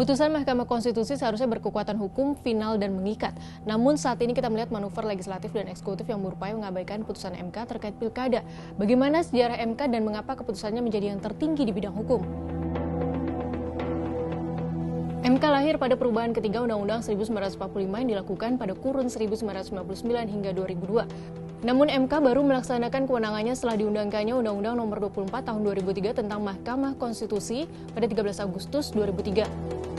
Putusan Mahkamah Konstitusi seharusnya berkekuatan hukum, final, dan mengikat. Namun saat ini kita melihat manuver legislatif dan eksekutif yang berupaya mengabaikan putusan MK terkait pilkada. Bagaimana sejarah MK dan mengapa keputusannya menjadi yang tertinggi di bidang hukum? MK lahir pada perubahan ketiga Undang-Undang 1945 yang dilakukan pada kurun 1999 hingga 2002. Namun MK baru melaksanakan kewenangannya setelah diundangkannya Undang-Undang Nomor 24 Tahun 2003 tentang Mahkamah Konstitusi pada 13 Agustus 2003.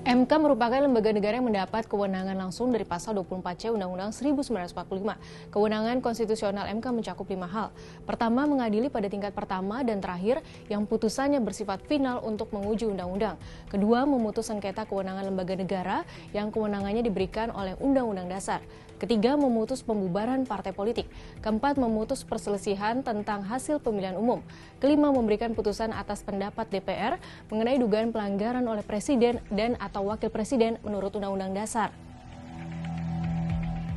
MK merupakan lembaga negara yang mendapat kewenangan langsung dari pasal 24C Undang-Undang 1945. Kewenangan konstitusional MK mencakup 5 hal. Pertama, mengadili pada tingkat pertama dan terakhir yang putusannya bersifat final untuk menguji undang-undang. Kedua, memutus sengketa kewenangan lembaga negara yang kewenangannya diberikan oleh Undang-Undang Dasar. Ketiga, memutus pembubaran partai politik. Keempat, memutus perselisihan tentang hasil pemilihan umum. Kelima, memberikan putusan atas pendapat DPR mengenai dugaan pelanggaran oleh Presiden dan atau Wakil Presiden menurut Undang-Undang Dasar.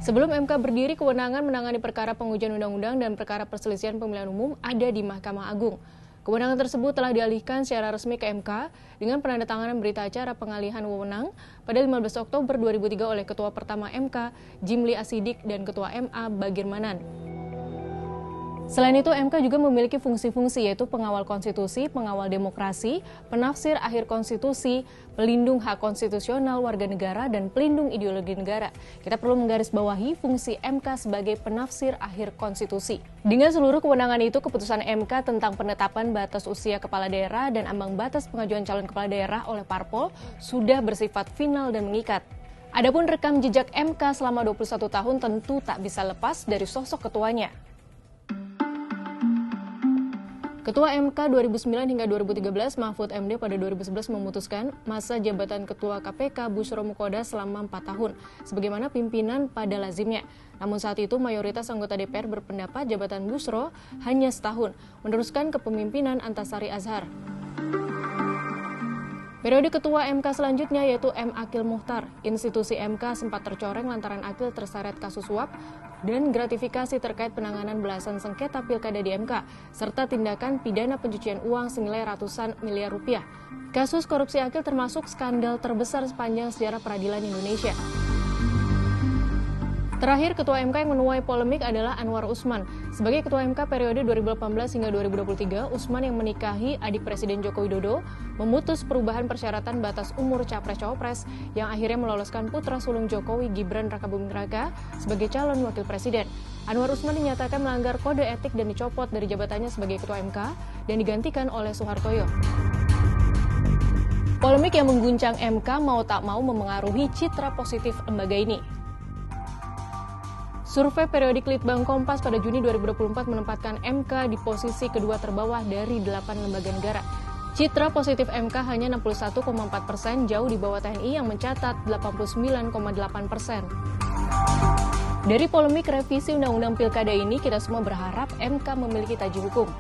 Sebelum MK berdiri, kewenangan menangani perkara pengujian undang-undang dan perkara perselisihan pemilihan umum ada di Mahkamah Agung. Kewenangan tersebut telah dialihkan secara resmi ke MK dengan penandatanganan berita acara pengalihan wewenang pada 15 Oktober 2003 oleh Ketua Pertama MK, Jimli Asidik, dan Ketua MA, Bagirmanan. Selain itu, MK juga memiliki fungsi-fungsi yaitu pengawal konstitusi, pengawal demokrasi, penafsir akhir konstitusi, pelindung hak konstitusional warga negara, dan pelindung ideologi negara. Kita perlu menggarisbawahi fungsi MK sebagai penafsir akhir konstitusi. Dengan seluruh kewenangan itu, keputusan MK tentang penetapan batas usia kepala daerah dan ambang batas pengajuan calon kepala daerah oleh parpol sudah bersifat final dan mengikat. Adapun rekam jejak MK selama 21 tahun tentu tak bisa lepas dari sosok ketuanya. Ketua MK 2009 hingga 2013, Mahfud MD pada 2011 memutuskan masa jabatan Ketua KPK Bushro Mukhoda selama 4 tahun, sebagaimana pimpinan pada lazimnya. Namun saat itu mayoritas anggota DPR berpendapat jabatan Bushro hanya setahun, meneruskan kepemimpinan Antasari Azhar. Periode Ketua MK selanjutnya yaitu M. Akil Muhtar. Institusi MK sempat tercoreng lantaran Akil terseret kasus suap dan gratifikasi terkait penanganan belasan sengketa pilkada di MK, serta tindakan pidana pencucian uang senilai ratusan miliar rupiah. Kasus korupsi Akil termasuk skandal terbesar sepanjang sejarah peradilan Indonesia. Terakhir, Ketua MK yang menuai polemik adalah Anwar Usman. Sebagai Ketua MK periode 2018 hingga 2023, Usman yang menikahi adik Presiden Joko Widodo memutus perubahan persyaratan batas umur Capres-Cawapres yang akhirnya meloloskan putra sulung Jokowi Gibran Rakabuming Raka sebagai calon Wakil Presiden. Anwar Usman dinyatakan melanggar kode etik dan dicopot dari jabatannya sebagai Ketua MK dan digantikan oleh Soehartoyo. Polemik yang mengguncang MK mau tak mau memengaruhi citra positif lembaga ini. Survei periodik Litbang Kompas pada Juni 2024 menempatkan MK di posisi kedua terbawah dari 8 lembaga negara. Citra positif MK hanya 61,4%, jauh di bawah TNI yang mencatat 89,8%. Dari polemik revisi Undang-Undang Pilkada ini, kita semua berharap MK memiliki taji hukum.